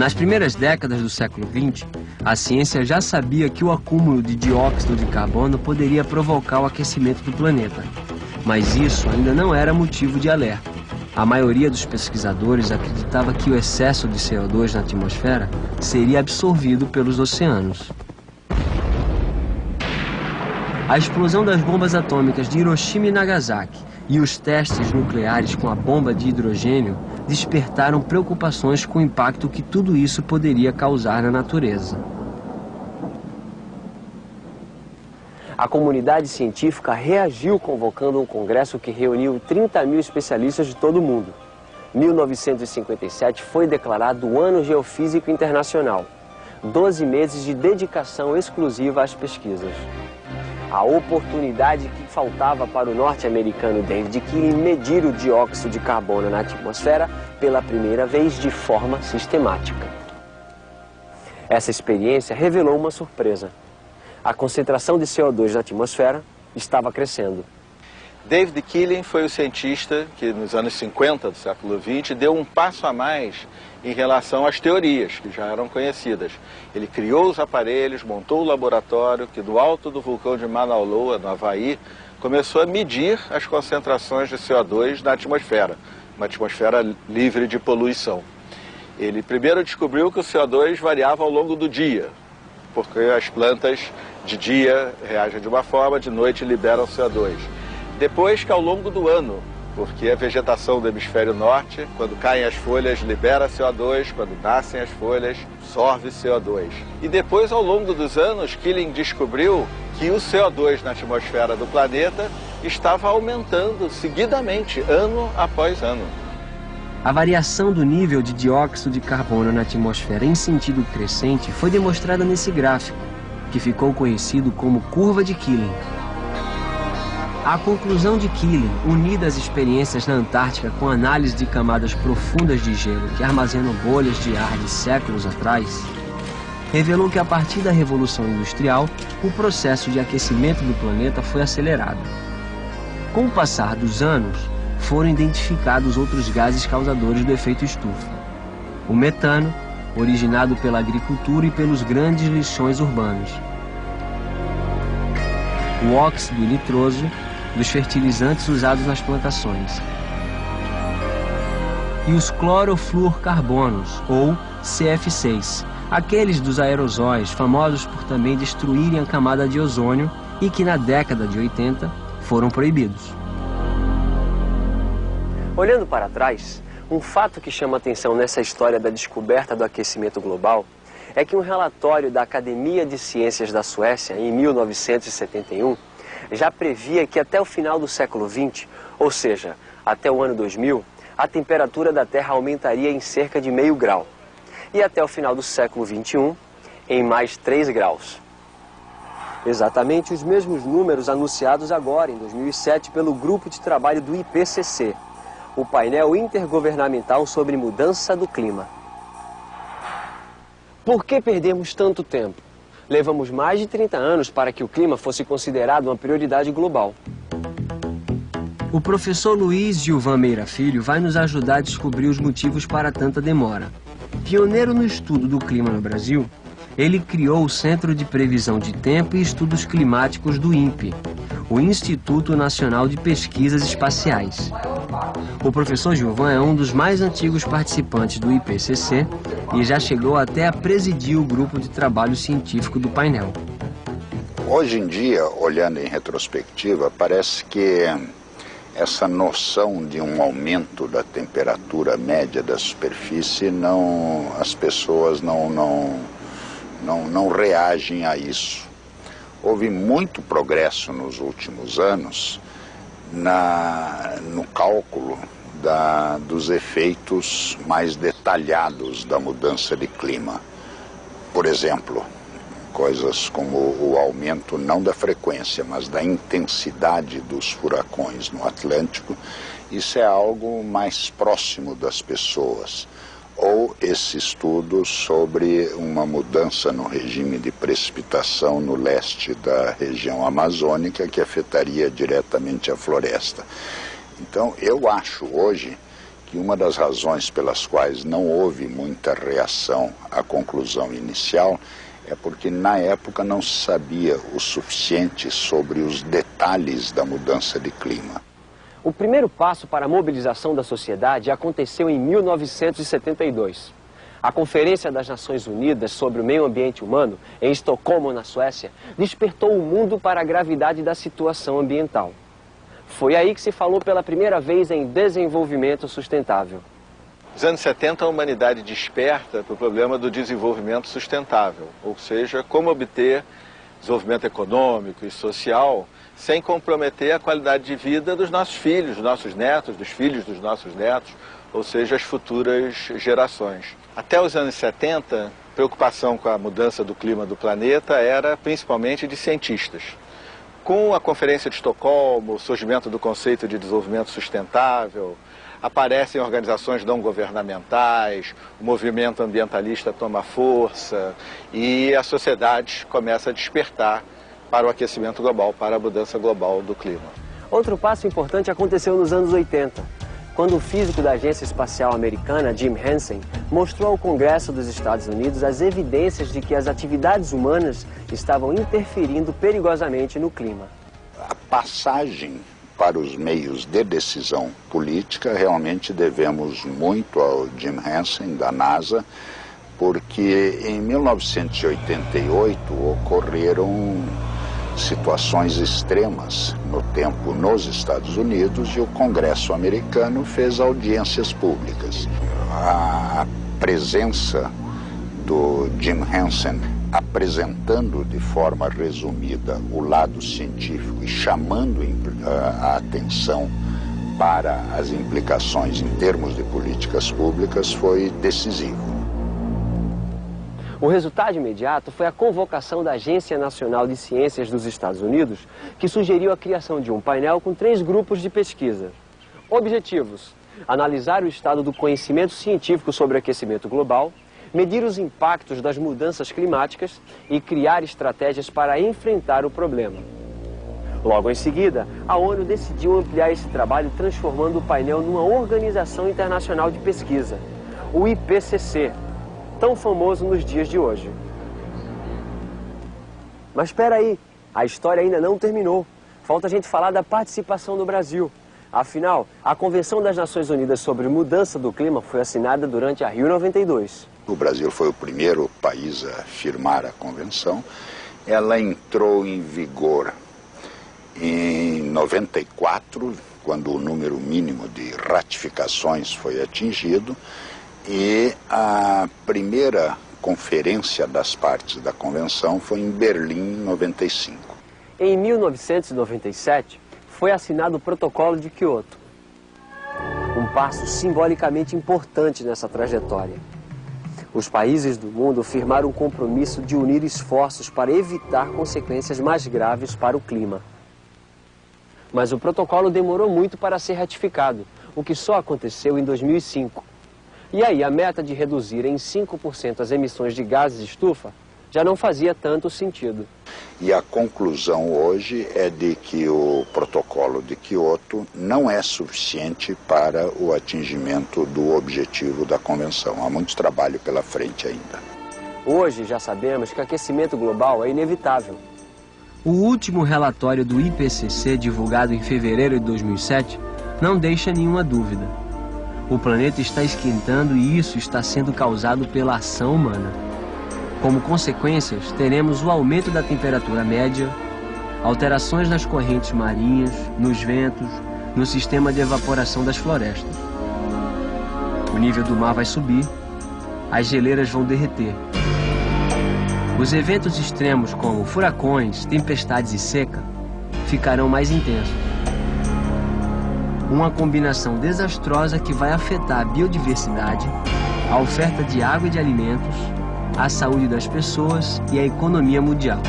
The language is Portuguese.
Nas primeiras décadas do século XX, a ciência já sabia que o acúmulo de dióxido de carbono poderia provocar o aquecimento do planeta. Mas isso ainda não era motivo de alerta. A maioria dos pesquisadores acreditava que o excesso de CO2 na atmosfera seria absorvido pelos oceanos. A explosão das bombas atômicas de Hiroshima e Nagasaki e os testes nucleares com a bomba de hidrogênio despertaram preocupações com o impacto que tudo isso poderia causar na natureza. A comunidade científica reagiu convocando um congresso que reuniu 30 mil especialistas de todo o mundo. 1957 foi declarado o Ano Geofísico Internacional. 12 meses de dedicação exclusiva às pesquisas. A oportunidade que faltava para o norte-americano David Keeling medir o dióxido de carbono na atmosfera pela primeira vez de forma sistemática. Essa experiência revelou uma surpresa. A concentração de CO2 na atmosfera estava crescendo. David Keeling foi o cientista que, nos anos 50 do século XX, deu um passo a mais em relação às teorias que já eram conhecidas. Ele criou os aparelhos, montou o laboratório que, do alto do vulcão de Mauna Loa, no Havaí, começou a medir as concentrações de CO2 na atmosfera, uma atmosfera livre de poluição. Ele primeiro descobriu que o CO2 variava ao longo do dia, porque as plantas de dia reagem de uma forma, de noite liberam CO2. Depois que ao longo do ano, porque a vegetação do hemisfério norte, quando caem as folhas, libera CO2, quando nascem as folhas, absorve CO2. E depois, ao longo dos anos, Keeling descobriu que o CO2 na atmosfera do planeta estava aumentando seguidamente, ano após ano. A variação do nível de dióxido de carbono na atmosfera em sentido crescente foi demonstrada nesse gráfico, que ficou conhecido como curva de Keeling. A conclusão de Keeling, unida às experiências na Antártica com análise de camadas profundas de gelo que armazenam bolhas de ar de séculos atrás, revelou que a partir da Revolução Industrial, o processo de aquecimento do planeta foi acelerado. Com o passar dos anos, foram identificados outros gases causadores do efeito estufa. O metano, originado pela agricultura e pelos grandes lixões urbanos. O óxido nitroso, dos fertilizantes usados nas plantações. E os clorofluorcarbonos, ou CF6, aqueles dos aerosóis, famosos por também destruírem a camada de ozônio e que na década de 80 foram proibidos. Olhando para trás, um fato que chama atenção nessa história da descoberta do aquecimento global é que um relatório da Academia de Ciências da Suécia, em 1971, já previa que até o final do século XX, ou seja, até o ano 2000, a temperatura da Terra aumentaria em cerca de meio grau. E até o final do século XXI, em mais 3 graus. Exatamente os mesmos números anunciados agora, em 2007, pelo Grupo de Trabalho do IPCC, o painel intergovernamental sobre mudança do clima. Por que perdemos tanto tempo? Levamos mais de 30 anos para que o clima fosse considerado uma prioridade global. O professor Luiz Gilvan Meira Filho vai nos ajudar a descobrir os motivos para tanta demora. Pioneiro no estudo do clima no Brasil, ele criou o Centro de Previsão de Tempo e Estudos Climáticos do INPE, o Instituto Nacional de Pesquisas Espaciais. O professor Gilvan é um dos mais antigos participantes do IPCC e já chegou até a presidir o grupo de trabalho científico do painel. Hoje em dia, olhando em retrospectiva, parece que essa noção de um aumento da temperatura média da superfície, as pessoas não reagem a isso. Houve muito progresso nos últimos anos no cálculo dos efeitos mais detalhados da mudança de clima. Por exemplo, coisas como o aumento não da frequência, mas da intensidade dos furacões no Atlântico, isso é algo mais próximo das pessoas. Ou esse estudo sobre uma mudança no regime de precipitação no leste da região amazônica que afetaria diretamente a floresta. Então, eu acho hoje que uma das razões pelas quais não houve muita reação à conclusão inicial é porque na época não se sabia o suficiente sobre os detalhes da mudança de clima. O primeiro passo para a mobilização da sociedade aconteceu em 1972. A Conferência das Nações Unidas sobre o Meio Ambiente Humano, em Estocolmo, na Suécia, despertou o mundo para a gravidade da situação ambiental. Foi aí que se falou pela primeira vez em desenvolvimento sustentável. Nos anos 70, a humanidade desperta para o problema do desenvolvimento sustentável, ou seja, como obter desenvolvimento econômico e social sem comprometer a qualidade de vida dos nossos filhos, dos nossos netos, dos filhos dos nossos netos, ou seja, as futuras gerações. Até os anos 70, a preocupação com a mudança do clima do planeta era principalmente de cientistas. Com a Conferência de Estocolmo, o surgimento do conceito de desenvolvimento sustentável, aparecem organizações não governamentais, o movimento ambientalista toma força e a sociedade começa a despertar para o aquecimento global, para a mudança global do clima. Outro passo importante aconteceu nos anos 80, quando o físico da Agência Espacial Americana, Jim Hansen, mostrou ao Congresso dos Estados Unidos as evidências de que as atividades humanas estavam interferindo perigosamente no clima. A passagem para os meios de decisão política, realmente devemos muito ao Jim Hansen, da NASA, porque em 1988 ocorreram situações extremas no tempo nos Estados Unidos e o Congresso americano fez audiências públicas. A presença do Jim Hansen apresentando de forma resumida o lado científico e chamando a atenção para as implicações em termos de políticas públicas foi decisivo. O resultado imediato foi a convocação da Agência Nacional de Ciências dos Estados Unidos, que sugeriu a criação de um painel com 3 grupos de pesquisa. Objetivos: analisar o estado do conhecimento científico sobre o aquecimento global, medir os impactos das mudanças climáticas e criar estratégias para enfrentar o problema. Logo em seguida, a ONU decidiu ampliar esse trabalho transformando o painel numa organização internacional de pesquisa, o IPCC, tão famoso nos dias de hoje. Mas espera aí, a história ainda não terminou. Falta a gente falar da participação do Brasil. Afinal, a Convenção das Nações Unidas sobre Mudança do Clima foi assinada durante a Rio 92. O Brasil foi o primeiro país a firmar a convenção. Ela entrou em vigor em 94, quando o número mínimo de ratificações foi atingido, e a primeira conferência das partes da convenção foi em Berlim, em 95. Em 1997, foi assinado o Protocolo de Kyoto. Um passo simbolicamente importante nessa trajetória. Os países do mundo firmaram um compromisso de unir esforços para evitar consequências mais graves para o clima. Mas o protocolo demorou muito para ser ratificado, o que só aconteceu em 2005. E aí a meta de reduzir em 5% as emissões de gases de estufa já não fazia tanto sentido. E a conclusão hoje é de que o protocolo de Kyoto não é suficiente para o atingimento do objetivo da convenção. Há muito trabalho pela frente ainda. Hoje já sabemos que o aquecimento global é inevitável. O último relatório do IPCC, divulgado em fevereiro de 2007, não deixa nenhuma dúvida. O planeta está esquentando e isso está sendo causado pela ação humana. Como consequências, teremos o aumento da temperatura média, alterações nas correntes marinhas, nos ventos, no sistema de evaporação das florestas. O nível do mar vai subir, as geleiras vão derreter. Os eventos extremos como furacões, tempestades e seca ficarão mais intensos. Uma combinação desastrosa que vai afetar a biodiversidade, a oferta de água e de alimentos, a saúde das pessoas e a economia mundial.